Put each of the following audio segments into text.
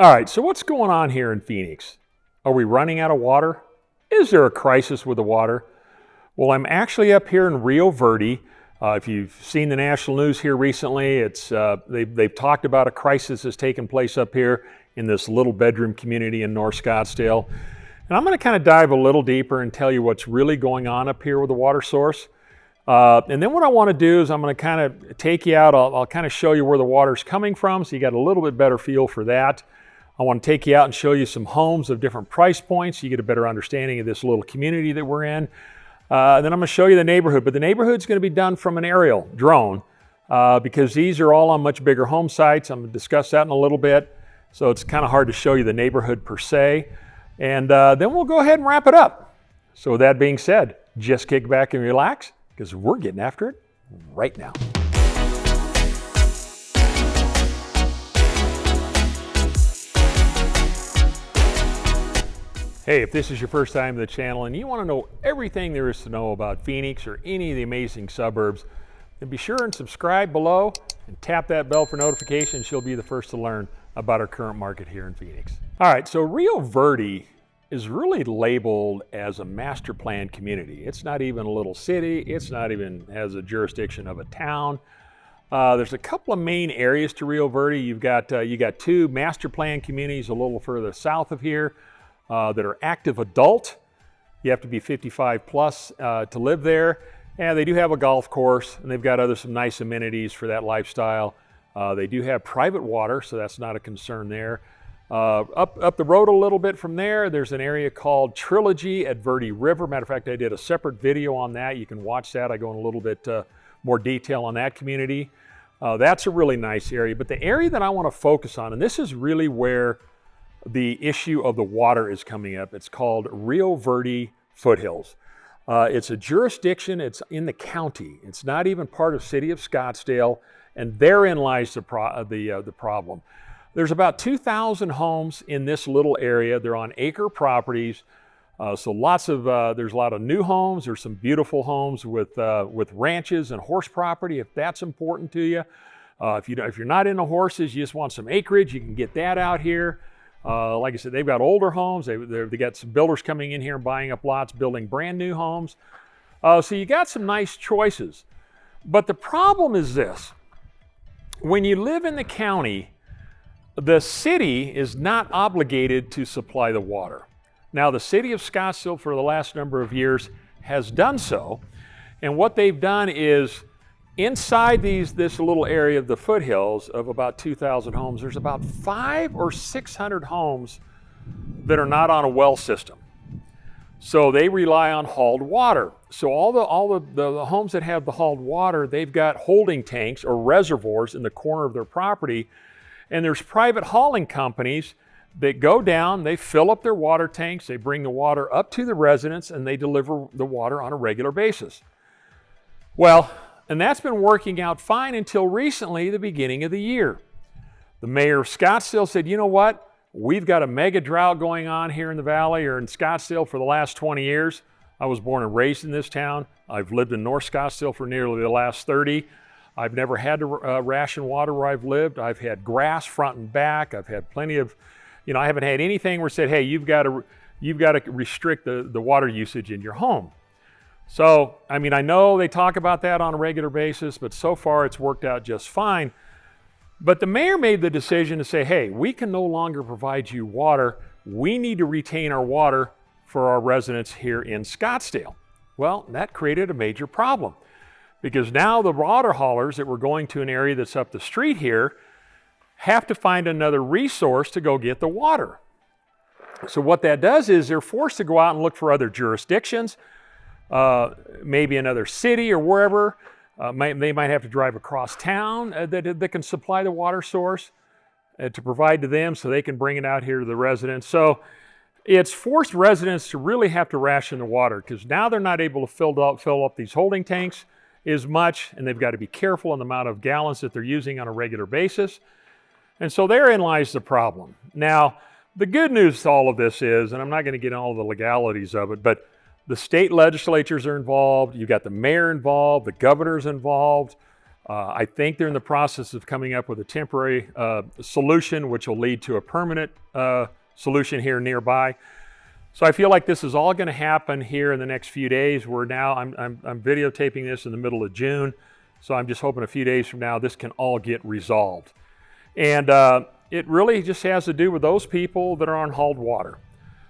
All right, so what's going on here in Phoenix? Are we running out of water? Is there a crisis with the water? Well, I'm actually up here in Rio Verde. If you've seen the national news here recently, they've talked about a crisis that's taken place up here in this little bedroom community in North Scottsdale. And I'm going to kind of dive a little deeper and tell you what's really going on up here with the water source. And then what I want to do is I'm going to kind of take you out. I'll kind of show you where the water's coming from so you got a little bit better feel for that. I want to take you out and show you some homes of different price points so you get a better understanding of this little community that we're in. And then I'm going to show you the neighborhood, but the neighborhood's going to be done from an aerial drone because these are all on much bigger home sites. I'm going to discuss that in a little bit. So it's kind of hard to show you the neighborhood per se. And then we'll go ahead and wrap it up. So with that being said, just kick back and relax because we're getting after it right now. Hey, if this is your first time to the channel and you want to know everything there is to know about Phoenix or any of the amazing suburbs, then be sure and subscribe below and tap that bell for notifications. You'll be the first to learn about our current market here in Phoenix. All right, so Rio Verde is really labeled as a master plan community. It's not even a little city. It's not even has a jurisdiction of a town. There's a couple of main areas to Rio Verde. You got two master plan communities a little further south of here. That are active adult. You have to be 55 plus to live there. And they do have a golf course and they've got some nice amenities for that lifestyle. They do have private water, so that's not a concern there. Up the road a little bit from there, there's an area called Trilogy at Verde River. Matter of fact, I did a separate video on that. You can watch that. I go in a little bit more detail on that community. That's a really nice area. But the area that I want to focus on, and this is really where the issue of the water is coming up. It's called Rio Verde Foothills. It's a jurisdiction, it's in the county. It's not even part of city of Scottsdale, and therein lies the problem. There's about 2,000 homes in this little area. They're on acre properties. So there's a lot of new homes. There's some beautiful homes with ranches and horse property, if that's important to you. If you're not into horses, you just want some acreage, you can get that out here. Like I said, they've got older homes. They got some builders coming in here and buying up lots, building brand new homes. So you got some nice choices. But the problem is this. When you live in the county, the city is not obligated to supply the water. Now, the city of Scottsdale for the last number of years has done so. And what they've done is inside this little area of the foothills of about 2,000 homes, there's about 500 or 600 homes that are not on a well system. So they rely on hauled water. So all the homes that have the hauled water, they've got holding tanks or reservoirs in the corner of their property. And there's private hauling companies that go down, they fill up their water tanks, they bring the water up to the residents, and they deliver the water on a regular basis. Well, and that's been working out fine until recently, the beginning of the year. The mayor of Scottsdale said, you know what? We've got a mega drought going on here in the valley or in Scottsdale for the last 20 years. I was born and raised in this town. I've lived in North Scottsdale for nearly the last 30. I've never had to ration water where I've lived. I've had grass front and back. I've had plenty of, I haven't had anything where it said, hey, you've got to restrict the water usage in your home. So, I know they talk about that on a regular basis, but so far it's worked out just fine. But the mayor made the decision to say, hey, we can no longer provide you water. We need to retain our water for our residents here in Scottsdale. Well, that created a major problem because now the water haulers that were going to an area that's up the street here have to find another resource to go get the water. So what that does is they're forced to go out and look for other jurisdictions. Maybe another city or wherever. They might have to drive across town that can supply the water source to provide to them so they can bring it out here to the residents. So it's forced residents to really have to ration the water because now they're not able to fill up these holding tanks as much, and they've got to be careful in the amount of gallons that they're using on a regular basis. And so therein lies the problem. Now, the good news to all of this is, and I'm not going to get into all the legalities of it, but the state legislatures are involved. You've got the mayor involved, the governor's involved. I think they're in the process of coming up with a temporary solution, which will lead to a permanent solution here nearby. So I feel like this is all going to happen here in the next few days. I'm videotaping this in the middle of June, so I'm just hoping a few days from now this can all get resolved. And it really just has to do with those people that are on hauled water.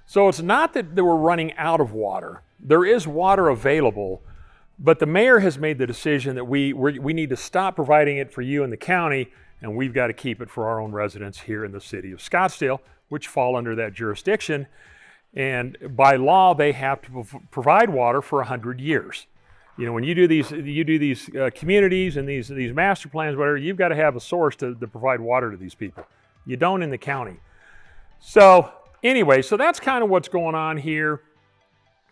So it's not that we're running out of water. There is water available, but the mayor has made the decision that we need to stop providing it for you in the county, and we've got to keep it for our own residents here in the city of Scottsdale, which fall under that jurisdiction. And by law, they have to provide water for 100 years. You know, when you do these communities and these master plans, whatever, you've got to have a source to provide water to these people. You don't in the county. So anyway, so that's kind of what's going on here.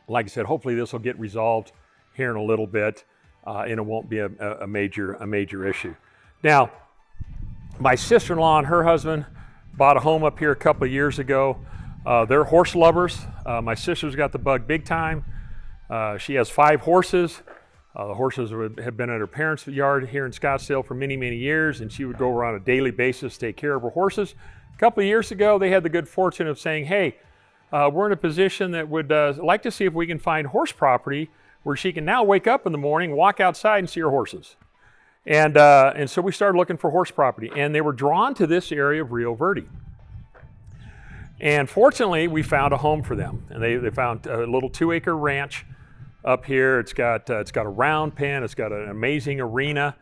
Like I said, hopefully this will get resolved here in a little bit, and it won't be a major issue. Now, my sister-in-law and her husband bought a home up here a couple of years ago. They're horse lovers. My sister's got the bug big time. She has 5 horses. The horses have been at her parents' yard here in Scottsdale for many, many years, and she would go over on a daily basis to take care of her horses. A couple of years ago, they had the good fortune of saying, hey, we're in a position that would like to see if we can find horse property where she can now wake up in the morning, walk outside and see her horses. And so we started looking for horse property, and they were drawn to this area of Rio Verde. And fortunately, we found a home for them. And they found a little 2-acre ranch up here. It's got a round pen. It's got an amazing arena.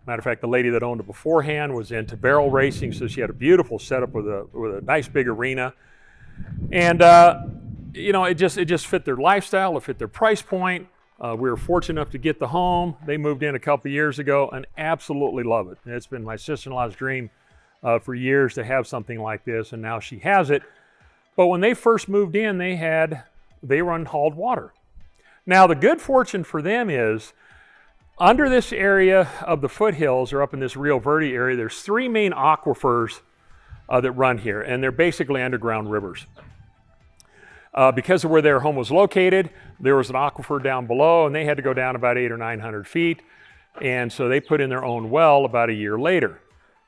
Matter of fact, the lady that owned it beforehand was into barrel racing, so she had a beautiful setup with a nice big arena. And you know, it just fit their lifestyle. It fit their price point. We were fortunate enough to get the home. They moved in a couple of years ago and absolutely love it. And it's been my sister-in-law's dream for years to have something like this, and now she has it. But when they first moved in, they were on hauled water. Now, the good fortune for them is under this area of the foothills, or up in this Rio Verde area, there's 3 main aquifers that run here, and they're basically underground rivers. Because of where their home was located, there was an aquifer down below, and they had to go down about 800 or 900 feet, and so they put in their own well about a year later.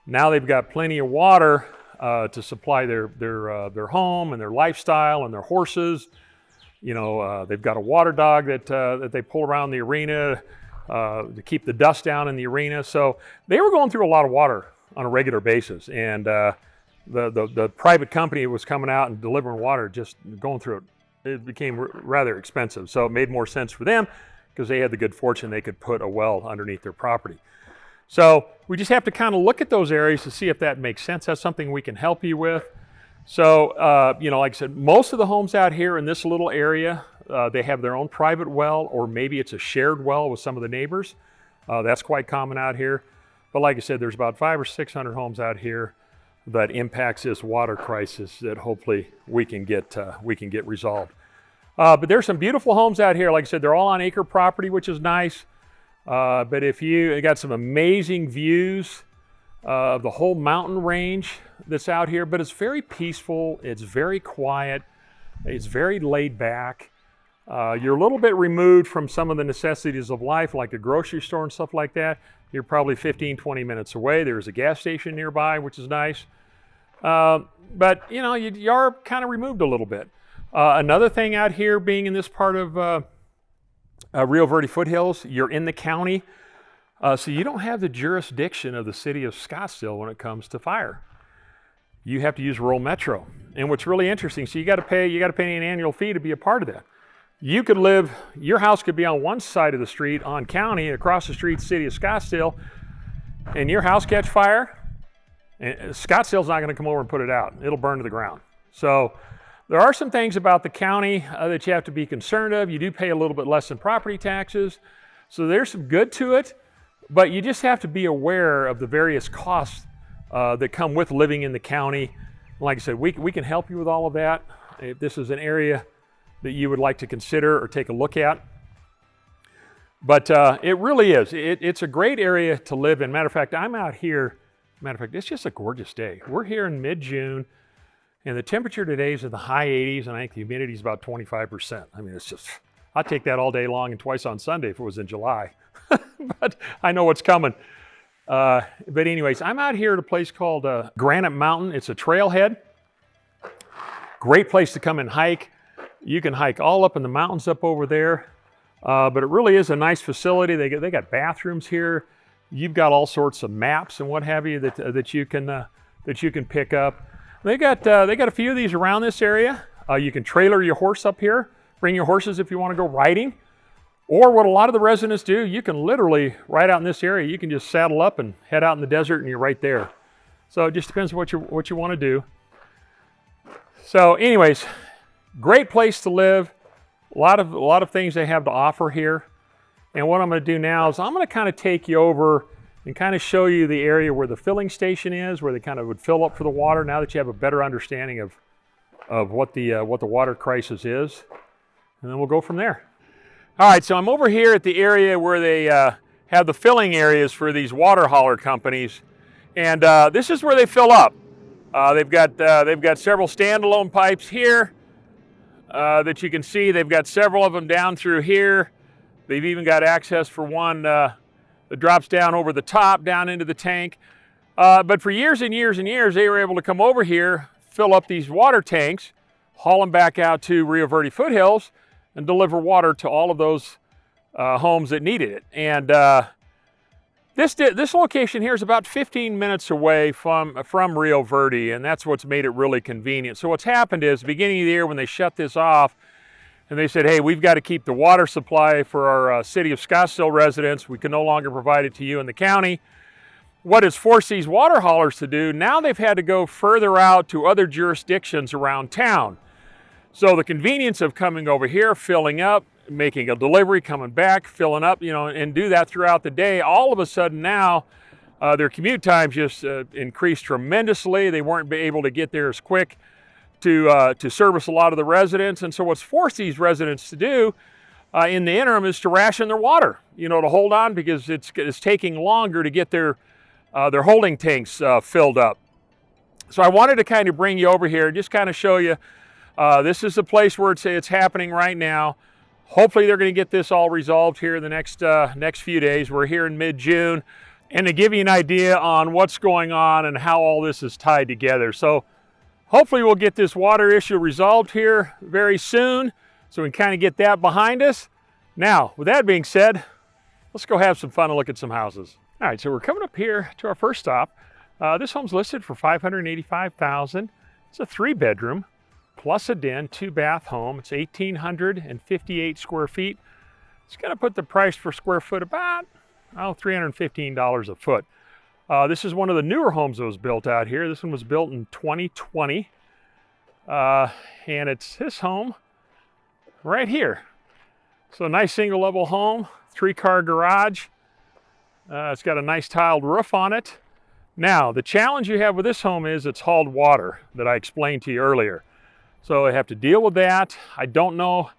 Now they've got plenty of water to supply their home and their lifestyle and their horses. You know, they've got a water dog that they pull around the arena to keep the dust down in the arena. So they were going through a lot of water on a regular basis, and the private company was coming out and delivering water, just going through it. It became rather expensive. So it made more sense for them because they had the good fortune they could put a well underneath their property. So we just have to kind of look at those areas to see if that makes sense. That's something we can help you with. So, you know, like I said, most of the homes out here in this little area, they have their own private well, or maybe it's a shared well with some of the neighbors. That's quite common out here. But like I said, there's about 500 or 600 homes out here that impacts this water crisis that hopefully we can get resolved. But there's some beautiful homes out here. Like I said, they're all on acre property, which is nice. But if you got some amazing views of the whole mountain range that's out here, but it's very peaceful, it's very quiet, it's very laid back. You're a little bit removed from some of the necessities of life, like a grocery store and stuff like that. You're probably 15, 20 minutes away. There's a gas station nearby, which is nice. But you know, you are kind of removed a little bit. Another thing out here, being in this part of Rio Verde Foothills, you're in the county, so you don't have the jurisdiction of the city of Scottsdale when it comes to fire. You have to use rural metro. And what's really interesting, so you got to pay an annual fee to be a part of that. You could live, your house could be on one side of the street on county, across the street, city of Scottsdale, and your house catch fire, and Scottsdale's not going to come over and put it out. It'll burn to the ground. So there are some things about the county that you have to be concerned of. You do pay a little bit less in property taxes, so there's some good to it, but you just have to be aware of the various costs that come with living in the county. Like I said, we can help you with all of that. If this is an area that you would like to consider or take a look at. But it really is. It's a great area to live in. Matter of fact, I'm out here. Matter of fact, it's just a gorgeous day. We're here in mid-June, and the temperature today is in the high 80s, and I think the humidity is about 25%. I mean, it's just, I'd take that all day long and twice on Sunday if it was in July. But I know what's coming. But anyways, I'm out here at a place called Granite Mountain. It's a trailhead. Great place to come and hike. You can hike all up in the mountains up over there. But it really is a nice facility. They got bathrooms here. You've got all sorts of maps and what have you that you can pick up. They got a few of these around this area. You can trailer your horse up here. Bring your horses if you want to go riding. Or what a lot of the residents do, you can literally, right out in this area, you can just saddle up and head out in the desert and you're right there. So it just depends on what you want to do. So anyways, great place to live. A lot of things they have to offer here. And what I'm going to do now is I'm going to kind of take you over and kind of show you the area where the filling station is, where they kind of would fill up for the water now that you have a better understanding of what the water crisis is. And then we'll go from there. All right, so I'm over here at the area where they have the filling areas for these water hauler companies. And this is where they fill up. They've got several standalone pipes here that you can see. They've got several of them down through here. They've even got access for one that drops down over the top, down into the tank. But for years and years and years, they were able to come over here, fill up these water tanks, haul them back out to Rio Verde Foothills, and deliver water to all of those homes that needed it. And this location here is about 15 minutes away from Rio Verde, and that's what's made it really convenient. So what's happened is, beginning of the year when they shut this off, and they said, hey, we've got to keep the water supply for our city of Scottsdale residents. We can no longer provide it to you in the county. What has forced these water haulers to do, now they've had to go further out to other jurisdictions around town. So the convenience of coming over here, filling up, making a delivery, coming back, filling up, and do that throughout the day, all of a sudden now their commute times just increased tremendously. They weren't able to get there as quick to service a lot of the residents. And so what's forced these residents to do in the interim is to ration their water, to hold on, because it's taking longer to get their holding tanks filled up. So I wanted to kind of bring you over here, just kind of show you. This is the place where it's happening right now. Hopefully they're going to get this all resolved here in the next few days. We're here in mid-June. And to give you an idea on what's going on and how all this is tied together. So hopefully we'll get this water issue resolved here very soon, so we can kind of get that behind us. Now, with that being said, let's go have some fun and look at some houses. All right, so we're coming up here to our first stop. This home's listed for $585,000. It's a 3-bedroom. Plus a den, 2-bath home. It's 1,858 square feet. It's going to put the price per square foot about $315 a foot. This is one of the newer homes that was built out here. This one was built in 2020. And it's this home right here. So a nice single level home, 3-car garage. It's got a nice tiled roof on it. Now, the challenge you have with this home is it's hauled water that I explained to you earlier. So I have to deal with that. I don't know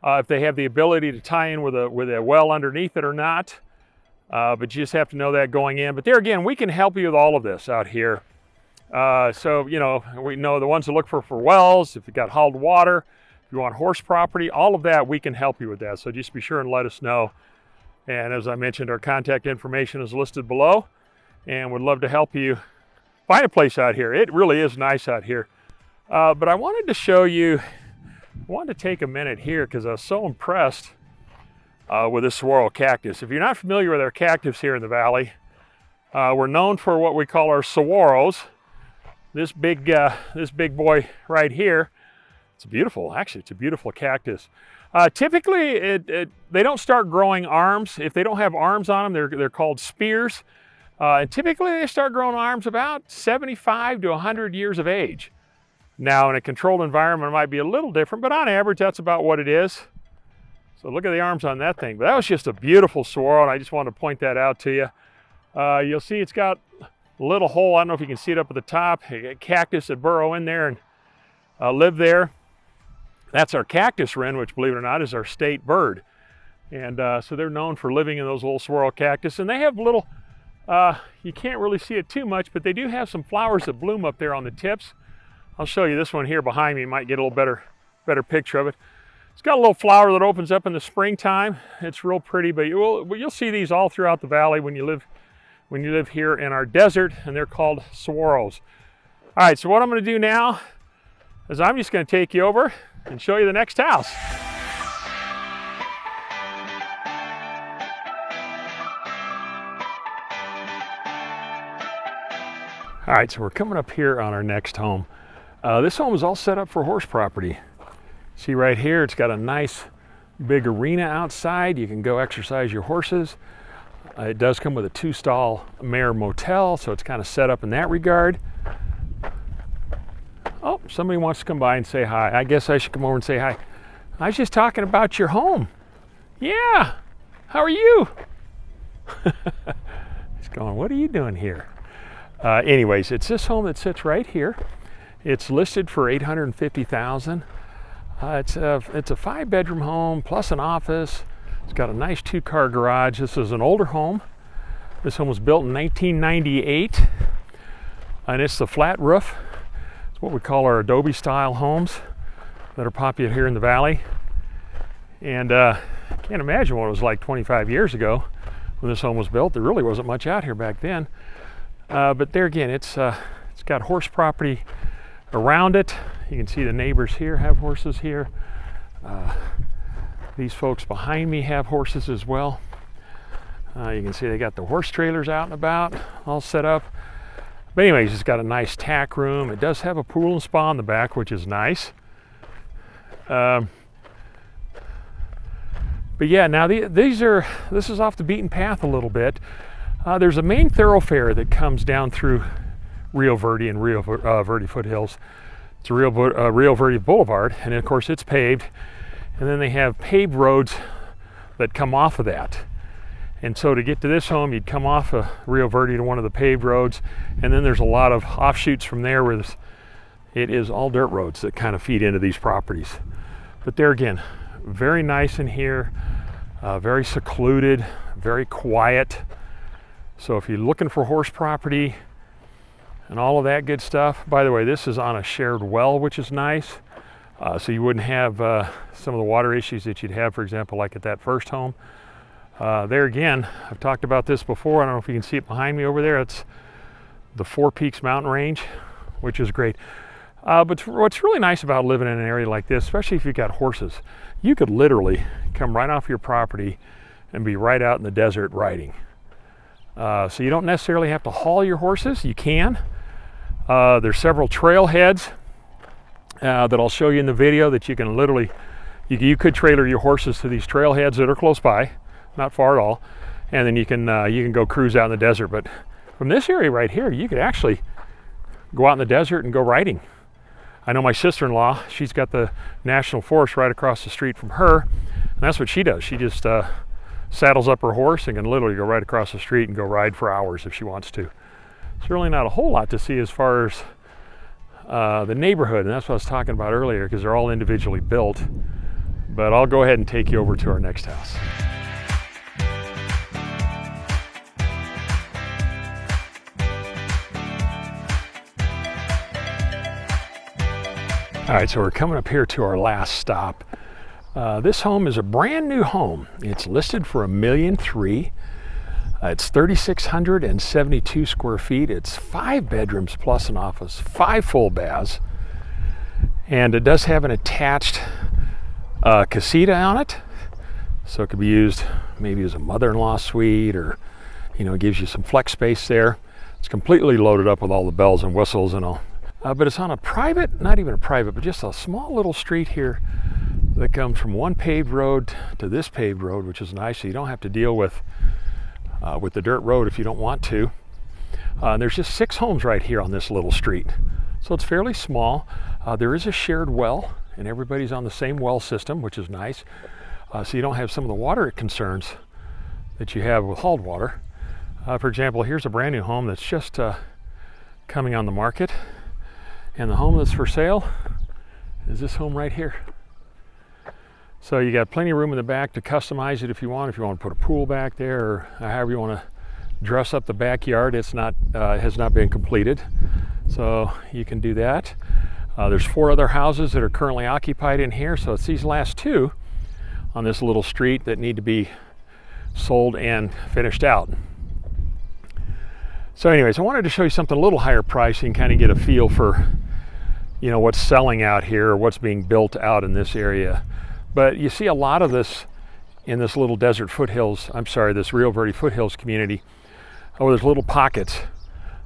if they have the ability to tie in with a well underneath it or not, but you just have to know that going in. But there again, we can help you with all of this out here. So, we know the ones that look for wells, if you got hauled water, if you want horse property, all of that, we can help you with that. So just be sure and let us know. And as I mentioned, our contact information is listed below, and would love to help you find a place out here. It really is nice out here. But I wanted to show you, I wanted to take a minute here because I was so impressed with this saguaro cactus. If you're not familiar with our cactus here in the valley, we're known for what we call our saguaros. This big boy right here, it's beautiful. Actually, it's a beautiful cactus. Typically, they don't start growing arms. If they don't have arms on them, they're called spears. And typically, they start growing arms about 75 to 100 years of age. Now, in a controlled environment, it might be a little different, but on average, that's about what it is. So look at the arms on that thing. But that was just a beautiful saguaro, and I just wanted to point that out to you. You'll see it's got a little hole. I don't know if you can see it up at the top. A cactus that burrow in there and live there. That's our cactus wren, which, believe it or not, is our state bird. And so they're known for living in those little saguaro cactus. And they have little, you can't really see it too much, but they do have some flowers that bloom up there on the tips. I'll show you this one here behind me. You might get a little better picture of it. It's got a little flower that opens up in the springtime. It's real pretty, but you'll see these all throughout the valley when you live when you live here in our desert, and they're called saguaros. All right, so what I'm going to do now is I'm just going to take you over and show you the next house. All right, so we're coming up here on our next home. This home is all set up for horse property. See right here, it's got a nice big arena outside. You can go exercise your horses. It does come with a 2-stall mare motel, so it's kind of set up in that regard. Oh, somebody wants to come by and say hi. I guess I should come over and say hi. I was just talking about your home. Yeah, how are you? He's going, what are you doing here? Anyways, it's this home that sits right here. It's listed for $850,000. It's a 5-bedroom home plus an office. It's got a nice 2-car garage. This is an older home. This home was built in 1998, and it's the flat roof. It's what we call our Adobe style homes that are popular here in the valley. And I can't imagine what it was like 25 years ago when this home was built. There really wasn't much out here back then. But there again, it's got horse property around it. You can see the neighbors here have horses here. These folks behind me have horses as well. You can see they got the horse trailers out and about, all set up. But anyways, it's got a nice tack room. It does have a pool and spa in the back, which is nice. But yeah, now this is off the beaten path a little bit. There's a main thoroughfare that comes down through Rio Verde and Rio Verde Foothills. It's a Rio Verde Boulevard, and of course it's paved. And then they have paved roads that come off of that. And so to get to this home, you'd come off of Rio Verde to one of the paved roads, and then there's a lot of offshoots from there where it is all dirt roads that kind of feed into these properties. But there again, very nice in here, very secluded, very quiet. So if you're looking for horse property and all of that good stuff, by the way, this is on a shared well, which is nice. So you wouldn't have some of the water issues that you'd have, for example, like at that first home. There again, I've talked about this before. I don't know if you can see it behind me over there. It's the Four Peaks mountain range, which is great. But what's really nice about living in an area like this, especially if you've got horses, you could literally come right off your property and be right out in the desert riding. So you don't necessarily have to haul your horses. You can. There's several trailheads that I'll show you in the video that you can literally, you could trailer your horses to these trailheads that are close by, not far at all, and then you can go cruise out in the desert. But from this area right here, you could actually go out in the desert and go riding. I know my sister-in-law, she's got the National Forest right across the street from her, and that's what she does. She just saddles up her horse and can literally go right across the street and go ride for hours if she wants to. It's really not a whole lot to see as far as the neighborhood, and that's what I was talking about earlier, because they're all individually built. But I'll go ahead and take you over to our next house. All right, so we're coming up here to our last stop. This home is a brand new home. It's listed for $1.3 million. It's 3,672 square feet. It's 5 bedrooms plus an office, 5 full baths. And it does have an attached casita on it. So it could be used maybe as a mother-in-law suite, or, it gives you some flex space there. It's completely loaded up with all the bells and whistles and all. But it's on a private, not even a private, but just a small little street here that comes from one paved road to this paved road, which is nice. So you don't have to deal with the dirt road if you don't want to. And there's just 6 homes right here on this little street. So it's fairly small. There is a shared well, and everybody's on the same well system, which is nice. So you don't have some of the water concerns that you have with hauled water. For example, here's a brand new home that's just coming on the market. And the home that's for sale is this home right here. So you got plenty of room in the back to customize it if you want. If you want to put a pool back there, or however you want to dress up the backyard, it's not has not been completed. So you can do that. There's 4 other houses that are currently occupied in here. So it's these last 2 on this little street that need to be sold and finished out. So anyways, I wanted to show you something a little higher price. You can kind of get a feel for, you know, what's selling out here, or what's being built out in this area. But you see a lot of this in this little desert foothills, this Rio Verde Foothills community, where there's little pockets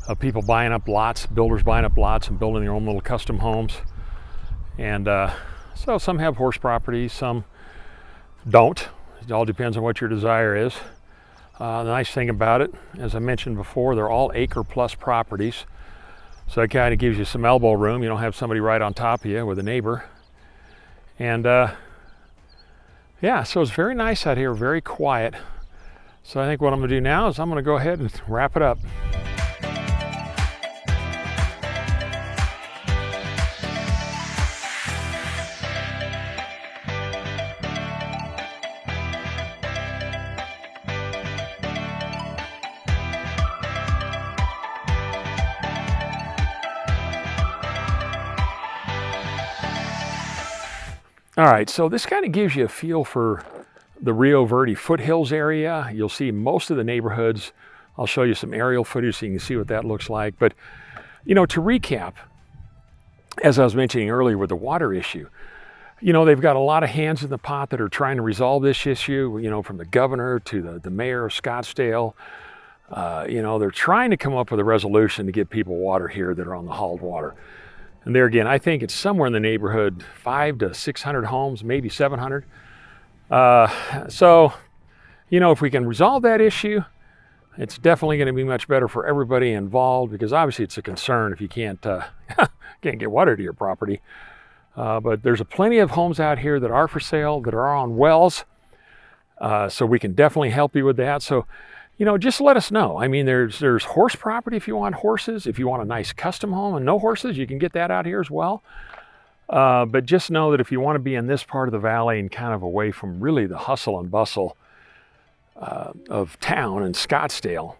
of people buying up lots, builders buying up lots and building their own little custom homes. And so some have horse properties, some don't. It all depends on what your desire is. The nice thing about it, as I mentioned before, they're all acre plus properties. So it kind of gives you some elbow room. You don't have somebody right on top of you with a neighbor. And yeah, so it's very nice out here, very quiet. So I think what I'm gonna do now is I'm gonna go ahead and wrap it up. All right, so this kind of gives you a feel for the Rio Verde Foothills area. You'll see most of the neighborhoods. I'll show you some aerial footage so you can see what that looks like. But, you know, to recap, as I was mentioning earlier with the water issue, you know, they've got a lot of hands in the pot that are trying to resolve this issue, you know, from the governor to the mayor of Scottsdale. You know, they're trying to come up with a resolution to get people water here that are on the hauled water. And there again, I think it's somewhere in the neighborhood, 500 to 600 homes, maybe 700. So, you know, if we can resolve that issue, it's definitely going to be much better for everybody involved, because obviously it's a concern if you can't get water to your property. But there's plenty of homes out here that are for sale, that are on wells. So we can definitely help you with that. So, you know, just let us know. I mean, there's horse property if you want horses. If you want a nice custom home and no horses, you can get that out here as well. But just know that if you want to be in this part of the valley and kind of away from really the hustle and bustle of town in Scottsdale,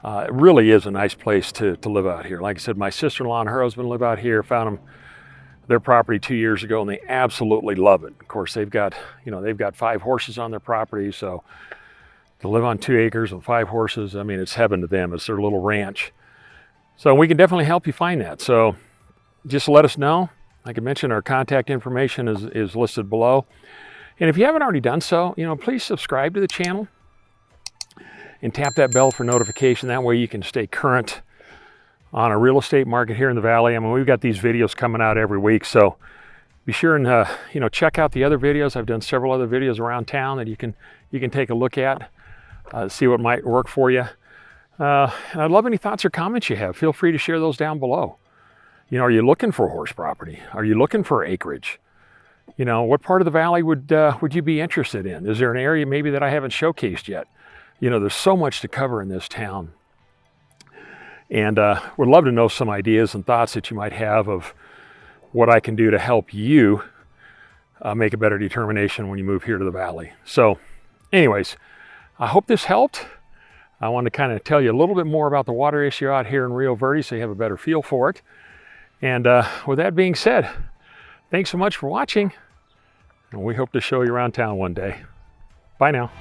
it really is a nice place to live out here. Like I said, my sister-in-law and her husband live out here. Found them their property 2 years ago, and they absolutely love it. Of course, they've got 5 horses on their property, so to live on 2 acres with 5 horses, I mean, it's heaven to them. It's their little ranch. So we can definitely help you find that. So just let us know. Like I mentioned, our contact information is listed below. And if you haven't already done so, you know, please subscribe to the channel and tap that bell for notification. That way you can stay current on a real estate market here in the valley. I mean, we've got these videos coming out every week, so be sure and you know, check out the other videos. I've done several other videos around town that you can take a look at. See what might work for you. And I'd love any thoughts or comments you have. Feel free to share those down below. You know, are you looking for horse property? Are you looking for acreage? You know, what part of the valley would you be interested in? Is there an area maybe that I haven't showcased yet? You know, there's so much to cover in this town. And would love to know some ideas and thoughts that you might have of what I can do to help you make a better determination when you move here to the valley. So anyways, I hope this helped. I want to kind of tell you a little bit more about the water issue out here in Rio Verde so you have a better feel for it. And with that being said, thanks so much for watching, and we hope to show you around town one day. Bye now.